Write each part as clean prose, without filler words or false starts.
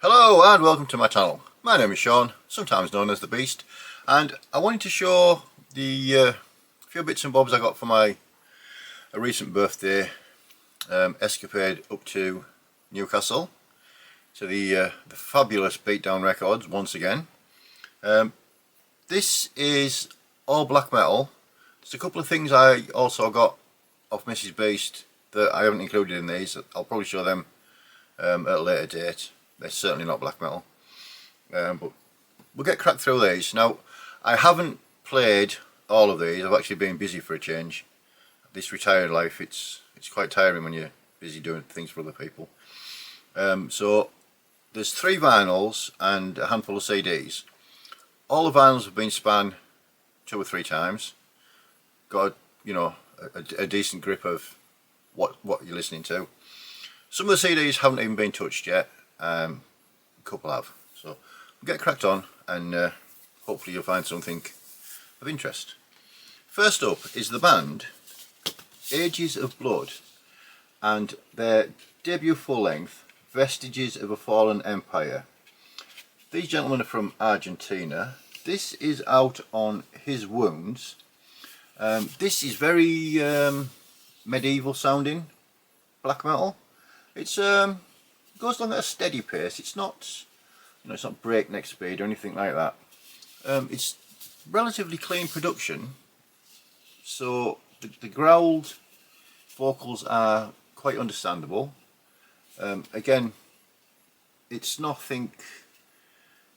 Hello and welcome to my channel. My name is Sean, sometimes known as the Beast, and I wanted to show the few bits and bobs I got for my recent birthday escapade up to Newcastle to the fabulous Beatdown Records once again. This is all black metal. There's a couple of things I also got off Mrs. Beast that I haven't included in these. I'll probably show them at a later date. They're certainly not black metal, but we'll get cracked through these. Now, I haven't played all of these. I've actually been busy for a change. This retired life, it's quite tiring when you're busy doing things for other people. So there's 3 vinyls and a handful of CDs. All the vinyls have been spanned 2 or 3 times. Got a decent grip of what you're listening to. Some of the CDs haven't even been touched yet. A couple have. So we'll get cracked on and hopefully you'll find something of interest. First up is the band Ages of Blood and their debut full length Vestiges of a Fallen Empire. These gentlemen are from Argentina. This is out on His Wounds. This is very medieval sounding black metal. It's goes along at a steady pace. It's not, it's not breakneck speed or anything like that. It's relatively clean production, so the growled vocals are quite understandable. Again, it's nothing,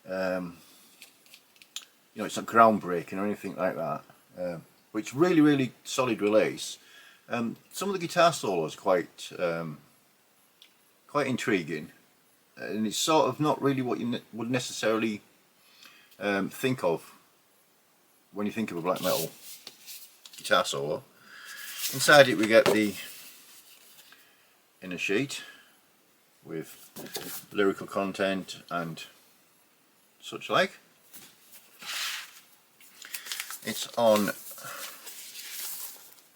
it's not groundbreaking or anything like that. But it's really solid release. Some of the guitar solos quite intriguing, and it's sort of not really what you would necessarily think of when you think of a black metal guitar solo. Inside it we get the inner sheet with lyrical content and such like. It's on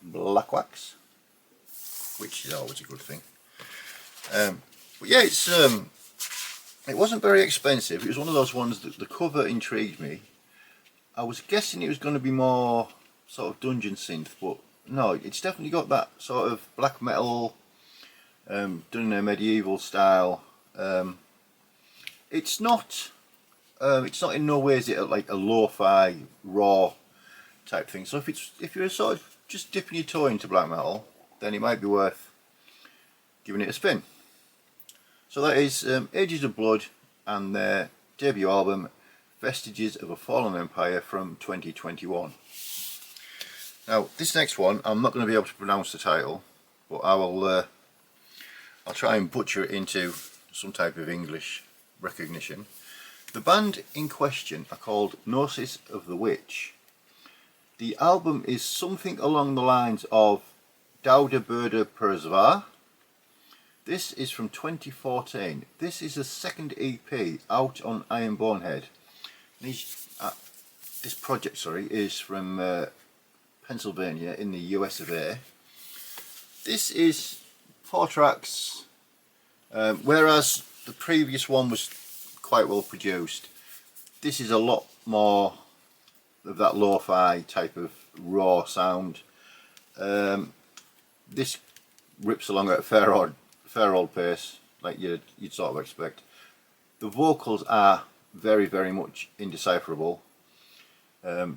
black wax, which is always a good thing. But yeah, it wasn't very expensive. It was one of those ones that the cover intrigued me. I was guessing it was going to be more sort of dungeon synth, but no, it's definitely got that sort of black metal done in a medieval style. It's not in no way is it like a lo-fi raw type thing. So if you're sort of just dipping your toe into black metal, then it might be worth giving it a spin. So that is Ages of Blood and their debut album Vestiges of a Fallen Empire from 2021. Now this next one, I'm not going to be able to pronounce the title, but I'll try and butcher it into some type of English recognition. The band in question are called Nosis of the Witch. The album is something along the lines of Daude Berde Perzvar. This is from 2014. This is the second EP out on Iron Bonehead. This project, is from Pennsylvania in the US of A. This is 4 tracks, whereas the previous one was quite well produced. This is a lot more of that lo-fi type of raw sound. This rips along at a fair old pace, like you'd sort of expect. The vocals are very much indecipherable. The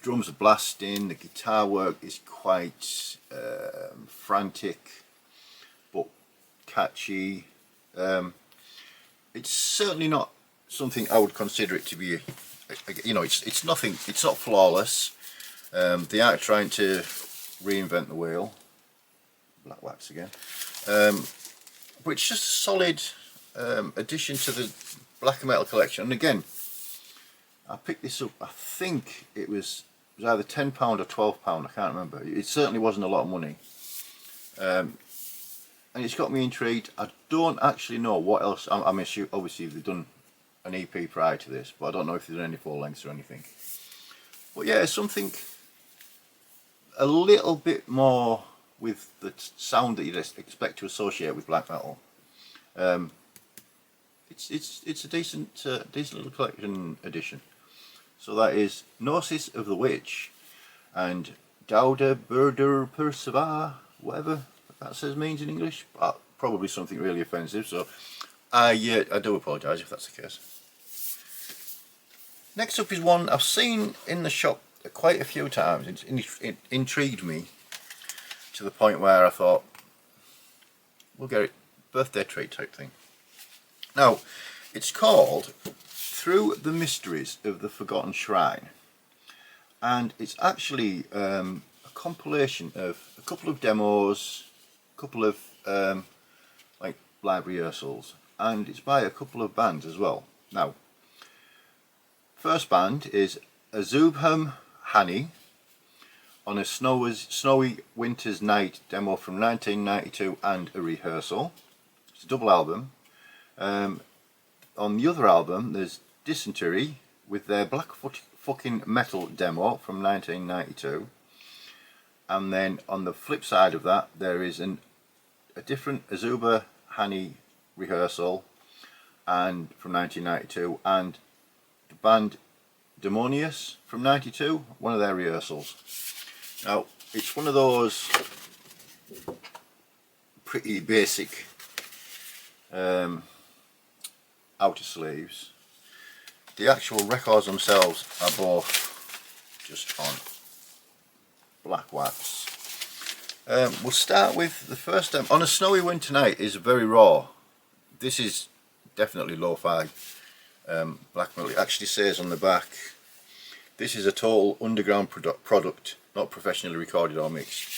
drums are blasting, the guitar work is quite frantic but catchy. It's certainly not something I would consider it to be. It's nothing. It's not flawless. They aren't trying to reinvent the wheel. Black wax again. But it's just a solid addition to the black metal collection. And again, I picked this up, I think it was either £10 or £12, I can't remember. It certainly wasn't a lot of money. And it's got me intrigued. I don't actually know what else. I'm assuming, obviously they've done an EP prior to this, but I don't know if they've done any full lengths or anything. But yeah, something a little bit more with the sound that you'd expect to associate with black metal. it's a decent little collection edition. So that is Nosis of the Witch and Dauda Burder Persevar, whatever that says means in English. Probably something really offensive, so I do apologise if that's the case. Next up is one I've seen in the shop quite a few times. It intrigued me to the point where I thought, we'll get it, birthday treat type thing. Now, it's called Through the Mysteries of the Forgotten Shrine, and it's actually a compilation of a couple of demos, a couple of like live rehearsals, and it's by a couple of bands as well. Now, first band is Azubham Hani on a snowy winter's night demo from 1992 and a rehearsal. It's a double album. On the other album there's Dysentery with their Black Fucking Metal demo from 1992, and then on the flip side of that there is a different Azuba Hani rehearsal and from 1992, and the band Demonius from 92, one of their rehearsals. Now, it's one of those pretty basic outer sleeves. The actual records themselves are both just on black wax. We'll start with the first demo. On a Snowy Winter Night is very raw. This is definitely lo-fi black metal. It actually says on the back, this is a total underground product, not professionally recorded or mixed.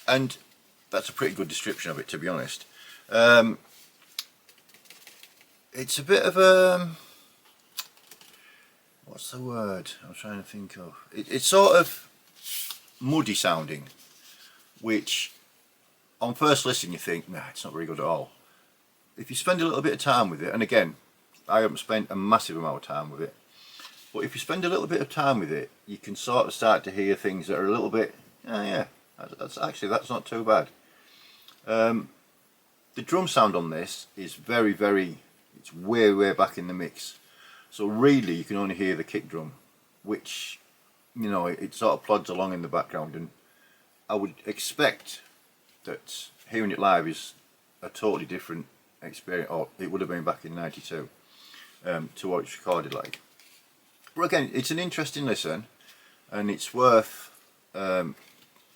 And that's a pretty good description of it, to be honest. It's a bit of a, what's the word I'm trying to think of? It's sort of muddy sounding, which on first listen you think, nah, it's not very good at all. If you spend a little bit of time with it, and again, I haven't spent a massive amount of time with it, but if you spend a little bit of time with it, you can sort of start to hear things that are a little bit, oh yeah, that's not too bad. The drum sound on this is very, it's way back in the mix. So really you can only hear the kick drum, which, you know, it sort of plods along in the background, and I would expect that hearing it live is a totally different experience, or it would have been back in 92, to what it's recorded like. But again, it's an interesting listen, and it's worth you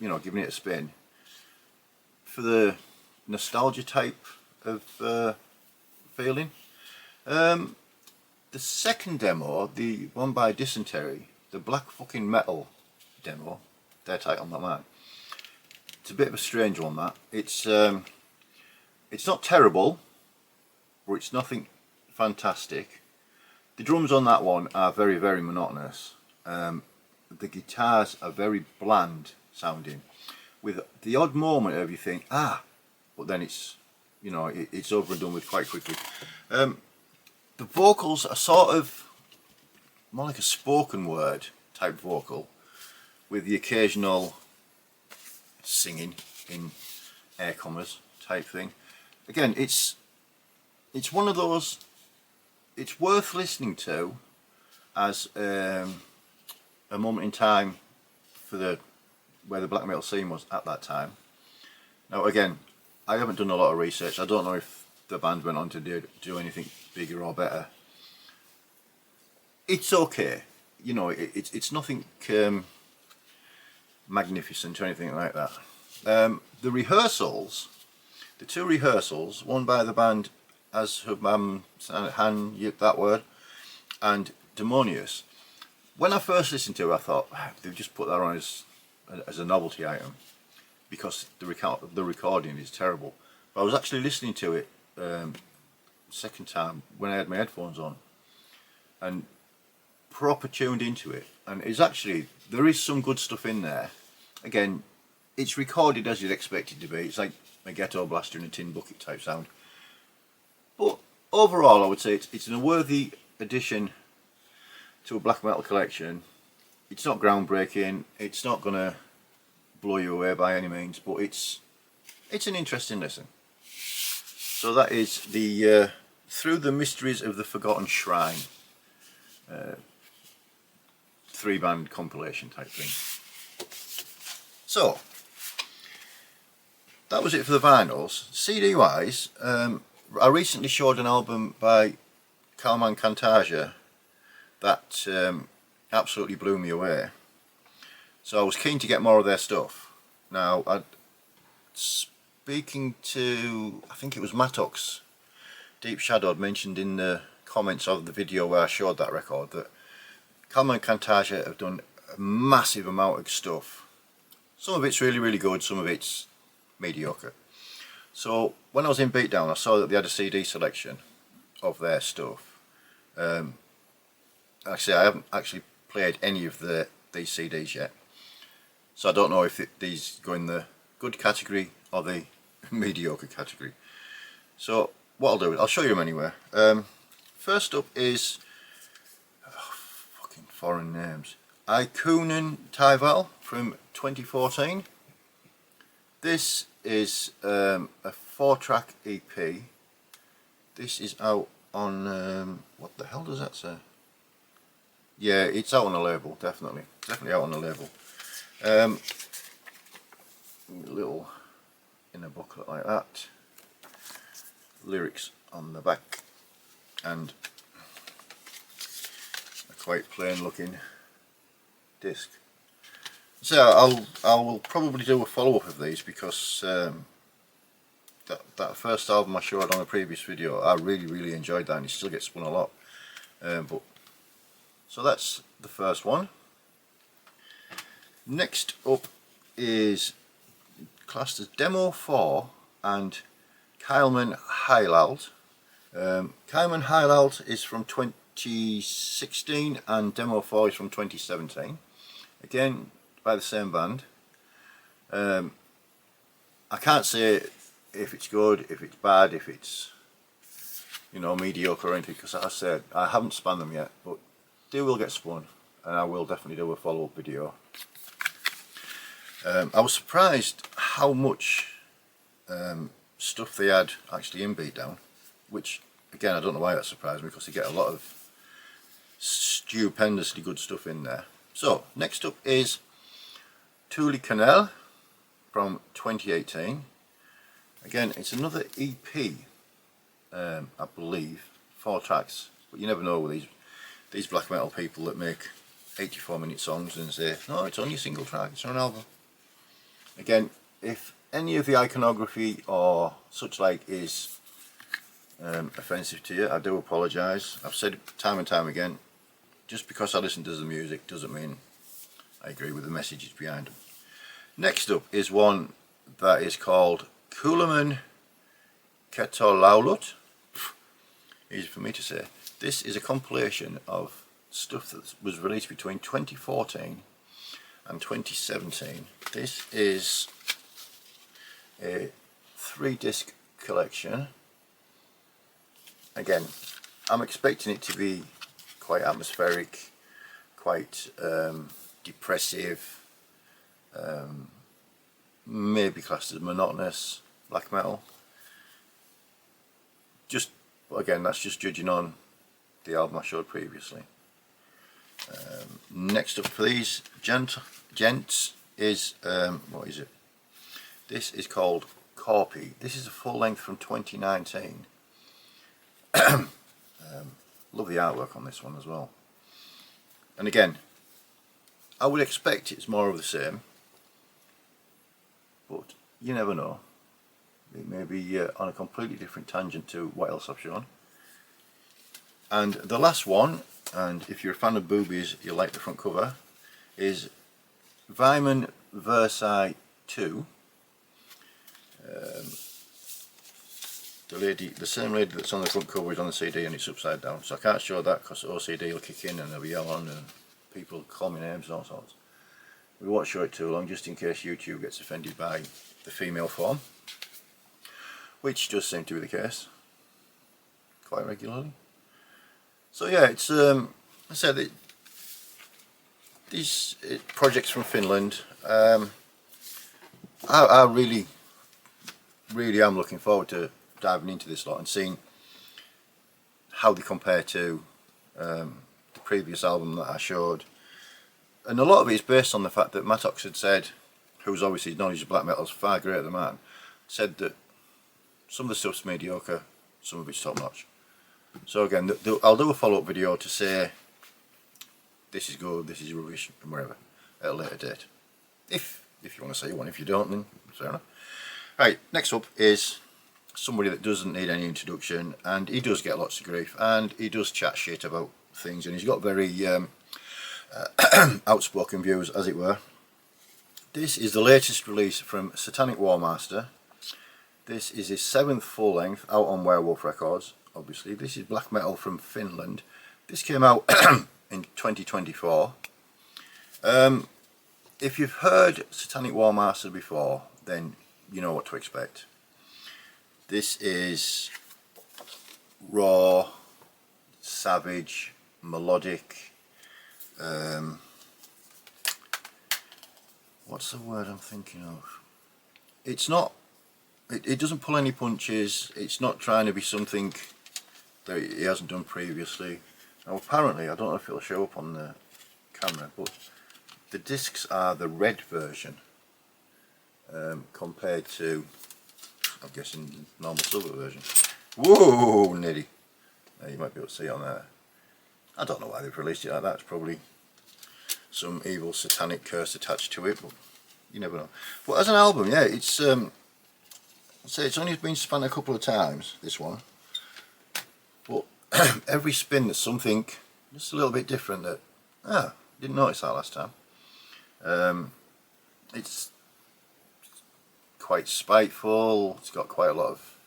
know, giving it a spin for the nostalgia type of feeling. The second demo, the one by Dysentery, the Black Fucking Metal demo, their title on that man, it's a bit of a strange one. That it's not terrible, but it's nothing fantastic. The drums on that one are very monotonous. The guitars are very bland sounding, with the odd moment of you think, ah, but then it's, you know, it's over and done with quite quickly. The vocals are sort of more like a spoken word type vocal, with the occasional singing in air commas type thing. Again, it's one of those, it's worth listening to as a moment in time for where the black metal scene was at that time. Now again, I haven't done a lot of research. I don't know if the band went on to do anything bigger or better. It's okay, you know, it's nothing magnificent or anything like that. The rehearsals, the two rehearsals, one by the band Azubham Han, that word, and Demonius. When I first listened to it, I thought, they've just put that on as a novelty item, because the recording is terrible. But I was actually listening to it second time when I had my headphones on and proper tuned into it, and it's actually, there is some good stuff in there. Again, it's recorded as you'd expect it to be. It's like a ghetto blaster in a tin bucket type sound. But overall, I would say it's a worthy addition to a black metal collection. It's not groundbreaking, it's not going to blow you away by any means, but it's an interesting listen. So that is the Through the Mysteries of the Forgotten Shrine. 3-band compilation type thing. So, that was it for the vinyls. CD wise, I recently showed an album by Carmen Cantagia that absolutely blew me away. So I was keen to get more of their stuff. Now, speaking to, I think it was Mattox, Deep Shadowed, mentioned in the comments of the video where I showed that record that Carmen Cantagia have done a massive amount of stuff. Some of it's really, really good, some of it's mediocre. So when I was in Beatdown, I saw that they had a CD selection of their stuff. Actually, I haven't actually played any of these CDs yet, so I don't know if these go in the good category or the mediocre category. So what I'll do is I'll show you them anyway. First up is fucking foreign names. Ikunen Taival from 2014. This is a 4-track EP. This is out on what the hell does that say? Yeah, it's out on a label, definitely out on a label. A little in a booklet like that. Lyrics on the back, and a quite plain looking disc. So I will probably do a follow-up of these because that first album I showed on a previous video, I really enjoyed that, and it still gets spun a lot. So that's the first one. Next up is classed as Demo 4 and Kylman Heilald. Kylman Heilald is from 2016 and Demo 4 is from 2017. Again, by the same band. I can't say if it's good, if it's bad, if it's, you know, mediocre or anything, because as I said, I haven't spun them yet, but they will get spun, and I will definitely do a follow-up video. I was surprised how much stuff they had actually in Beatdown, which again I don't know why that surprised me, because they get a lot of stupendously good stuff in there. So next up is Tuli Canel from 2018. Again, it's another EP, I believe, 4 tracks, but you never know with these black metal people that make 84-minute songs and say, no, it's only a single track, it's on an album. Again, if any of the iconography or such like is offensive to you, I do apologise. I've said it time and time again, just because I listen to the music doesn't mean I agree with the messages behind them. Next up is one that is called Kulaman Ketolaulut. Easy for me to say. This is a compilation of stuff that was released between 2014 and 2017. This is a 3-disc collection. Again, I'm expecting it to be quite atmospheric, quite depressive, maybe classed as monotonous black metal. Just again, that's just judging on the album I showed previously. Next up for these gents is what is it? This is called Corpy. This is a full length from 2019. Love the artwork on this one as well. And again, I would expect it's more of the same, but you never know. It may be on a completely different tangent to what else I've shown. And the last one, and if you're a fan of boobies, you'll like the front cover, is Vyman Versailles 2. The same lady that's on the front cover is on the CD and it's upside down, so I can't show that because OCD will kick in and they'll be yelling and people call me names and all sorts. We won't show it too long, just in case YouTube gets offended by the female form, which does seem to be the case quite regularly. So yeah, it's I said these projects from Finland. I really am looking forward to diving into this lot and seeing how they compare to the previous album that I showed. And a lot of it is based on the fact that Mattox had said, who's obviously knowledge of black metal is far greater than mine, said that some of the stuff's mediocre, some of it's top notch. So again, I'll do a follow-up video to say this is good, this is rubbish, and whatever, at a later date. If you want to see one, if you don't, then fair enough. Right, next up is somebody that doesn't need any introduction, and he does get lots of grief, and he does chat shit about things, and he's got very outspoken views, as it were. This is the latest release from Satanic Warmaster. This is his 7th full length, out on Werewolf Records, obviously. This is black metal from Finland. This came out in 2024. If you've heard Satanic Warmaster before, then you know what to expect. This is raw, savage, melodic. What's the word I'm thinking of? It's not. It doesn't pull any punches. It's not trying to be something that he hasn't done previously. Now apparently, I don't know if it'll show up on the camera, but the discs are the red version compared to, I'm guessing, the normal silver version. Whoa, nitty. Now you might be able to see it on there. I don't know why they've released it like that. It's probably some evil satanic curse attached to it, but you never know. But as an album, yeah, it's I'd say it's only been spun a couple of times, this one, but every spin there's something just a little bit different that didn't notice that last time. It's quite spiteful. It's got quite a lot of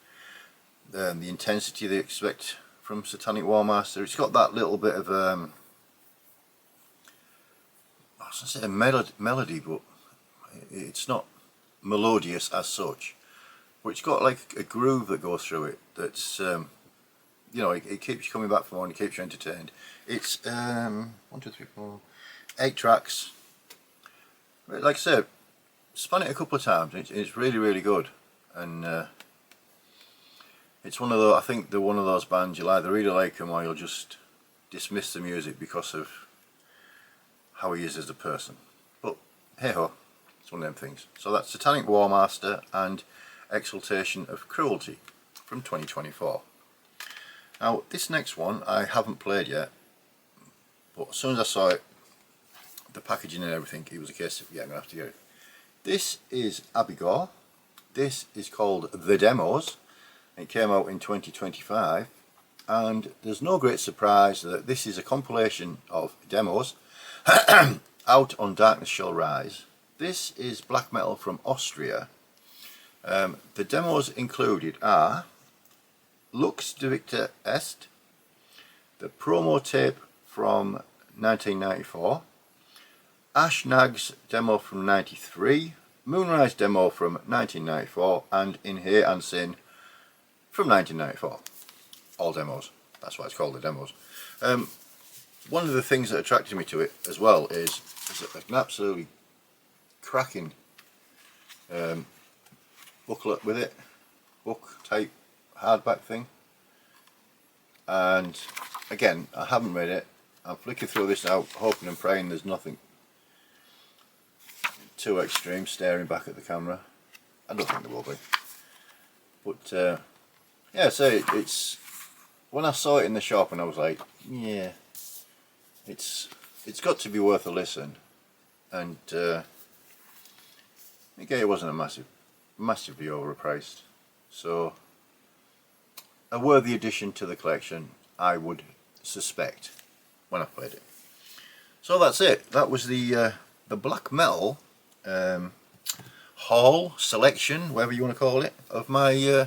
the intensity they expect from Satanic Warmaster. It's got that little bit of I was going to say a melody, but it's not melodious as such. But it's got like a groove that goes through it. That's you know, it keeps you coming back for more and it keeps you entertained. It's 1, 2, 3, 4, 8 tracks. Like I said, spun it a couple of times. It's really, really good, and it's one of those. I think they're one of those bands you'll either really like them or you'll just dismiss the music because of how he is as a person. But hey ho, it's one of them things. So that's Satanic Warmaster and Exaltation of Cruelty from 2024. Now this next one I haven't played yet, but as soon as I saw it, the packaging and everything, it was a case of, yeah, I'm going to have to get it. This is Abigor. This is called The Demos. It came out in 2025, and there's no great surprise that this is a compilation of demos out on Darkness Shall Rise. This is black metal from Austria. The demos included are Lux Divicta Est, the promo tape from 1994, Ash Nag's demo from 93, Moonrise demo from 1994, and In Here and Sin from 1994. All demos. That's why it's called the demos. One of the things that attracted me to it as well is an absolutely cracking booklet with it, book type hardback thing. And again, I haven't read it. I'm flicking through this now, hoping and praying there's nothing too extreme, staring back at the camera. I don't think there will be. But yeah, so it's when I saw it in the shop and I was like, yeah, it's got to be worth a listen. And again, it wasn't a massively overpriced, so a worthy addition to the collection, I would suspect, when I played it. So that's it. That was the black metal haul, selection, whatever you want to call it, of my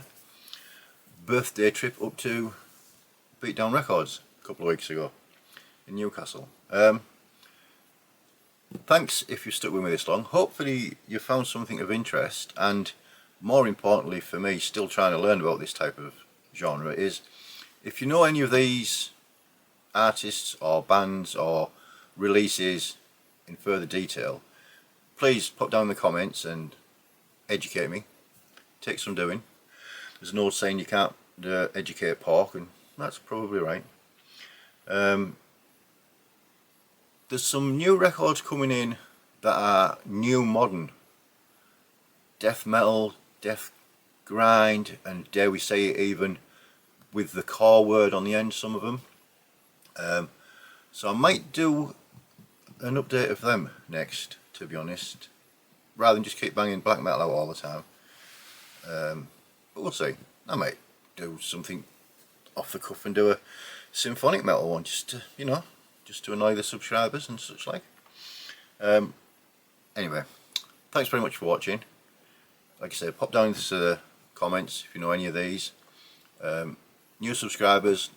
birthday trip up to Beatdown Records a couple of weeks ago in Newcastle. Thanks if you stuck with me this long. Hopefully you found something of interest, and more importantly for me, still trying to learn about this type of genre, is if you know any of these artists or bands or releases in further detail, please put down in the comments and educate me. Takes some doing. There's an old saying, you can't educate pork, and that's probably right. There's some new records coming in that are new modern. Death metal, death grind, and dare we say it, even with the core word on the end, some of them. So I might do an update of them next, to be honest, rather than just keep banging black metal out all the time. But we'll see. I might do something off the cuff and do a symphonic metal one, just to, you know, just to annoy the subscribers and such like. Anyway, thanks very much for watching. Like I said, pop down into the comments if you know any of these. New subscribers,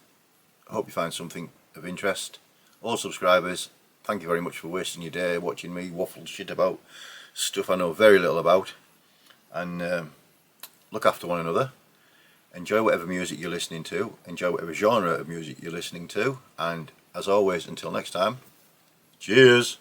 I hope you find something of interest. Old subscribers, thank you very much for wasting your day watching me waffle shit about stuff I know very little about. And look after one another. Enjoy whatever music you're listening to. Enjoy whatever genre of music you're listening to. And as always, until next time, cheers!